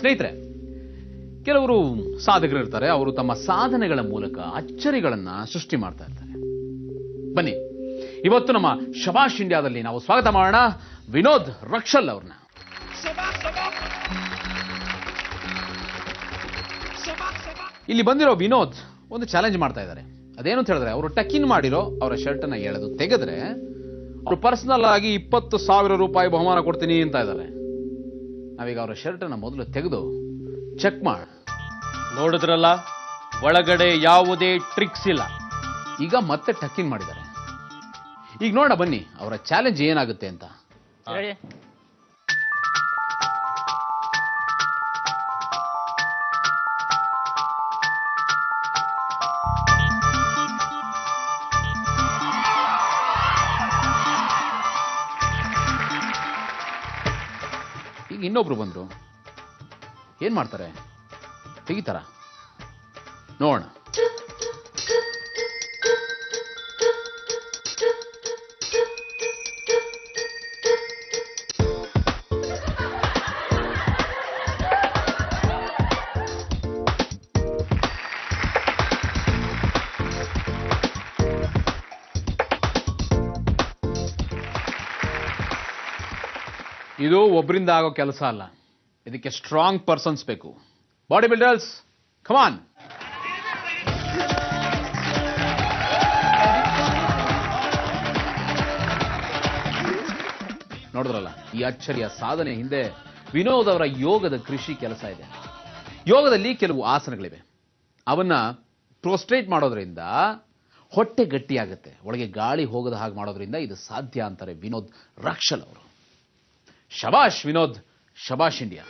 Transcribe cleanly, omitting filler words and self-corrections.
ಸ್ನೇಹಿತರೆ, ಕೆಲವರು ಸಾಧಕರು ಇರ್ತಾರೆ, ಅವರು ತಮ್ಮ ಸಾಧನೆಗಳ ಮೂಲಕ ಅಚ್ಚರಿಗಳನ್ನ ಸೃಷ್ಟಿ ಮಾಡ್ತಾ ಇರ್ತಾರೆ. ಬನ್ನಿ, ಇವತ್ತು ನಮ್ಮ ಶಬಾಷ್ ಇಂಡಿಯಾದಲ್ಲಿ ನಾವು ಸ್ವಾಗತ ಮಾಡೋಣ ವಿನೋದ್ ರಕ್ಷಲ್ ಅವ್ರನ್ನ. ಇಲ್ಲಿ ಬಂದಿರೋ ವಿನೋದ್ ಒಂದು ಚಾಲೆಂಜ್ ಮಾಡ್ತಾ ಇದ್ದಾರೆ. ಅದೇನು ಅಂತ ಹೇಳಿದ್ರೆ, ಅವರು ಟಕ್-ಇನ್ ಮಾಡಿರೋ ಅವರ ಶರ್ಟ್ ಅನ್ನ ಎಳೆದು ತೆಗೆದ್ರೆ ಅವರು ಪರ್ಸನಲ್ ಆಗಿ 20,000 ರೂಪಾಯಿ ಬಹುಮಾನ ಕೊಡ್ತೀನಿ ಅಂತ ಇದ್ದಾರೆ. ನಾವೀಗ ಅವರ ಶರ್ಟ್ ಅನ್ನ ಮೊದಲು ತೆಗೆದು ಚೆಕ್ ಮಾಡ. ನೋಡಿದ್ರಲ್ಲ, ಒಳಗಡೆ ಯಾವುದೇ ಟ್ರಿಕ್ಸ್ ಇಲ್ಲ. ಈಗ ಮತ್ತೆ ಟಕ್-ಇನ್ ಮಾಡಿದ್ದಾರೆ. ಈಗ ನೋಡ ಬನ್ನಿ ಅವರ ಚಾಲೆಂಜ್ ಏನಾಗುತ್ತೆ ಅಂತ. ಈಗ ಇನ್ನೊಬ್ರು ಬಂದ್ರು, ಏನ್ ಮಾಡ್ತಾರೆ? ತೆಗಿತಾರ? ನೋಡೋಣ. ಇದು ಒಬ್ಬರಿಂದ ಆಗೋ ಕೆಲಸ ಅಲ್ಲ, ಇದಕ್ಕೆ ಸ್ಟ್ರಾಂಗ್ ಪರ್ಸನ್ಸ್ ಬೇಕು. Body builders, come on. ನೋಡಿದ್ರಲ್ಲ, ಈ ಅಚ್ಚರಿಯ ಸಾಧನೆ ಹಿಂದೆ ವಿನೋದ್ ಅವರ ಯೋಗದ ಕೃಷಿ ಕೆಲಸ ಇದೆ. ಯೋಗದಲ್ಲಿ ಕೆಲವು ಆಸನಗಳಿವೆ, ಅವನ್ನ ಪ್ರೋಸ್ಟ್ರೇಟ್ ಮಾಡೋದ್ರಿಂದ ಹೊಟ್ಟೆ ಗಟ್ಟಿಯಾಗುತ್ತೆ, ಒಳಗೆ ಗಾಳಿ ಹೋಗದ ಹಾಗೆ ಮಾಡೋದ್ರಿಂದ ಇದು ಸಾಧ್ಯ ಅಂತಾರೆ ವಿನೋದ್ ರಕ್ಷಲ್ ಅವರು. ಶಬಾಷ್ ವಿನೋದ್, ಶಬಾಷ್ ಇಂಡಿಯಾ.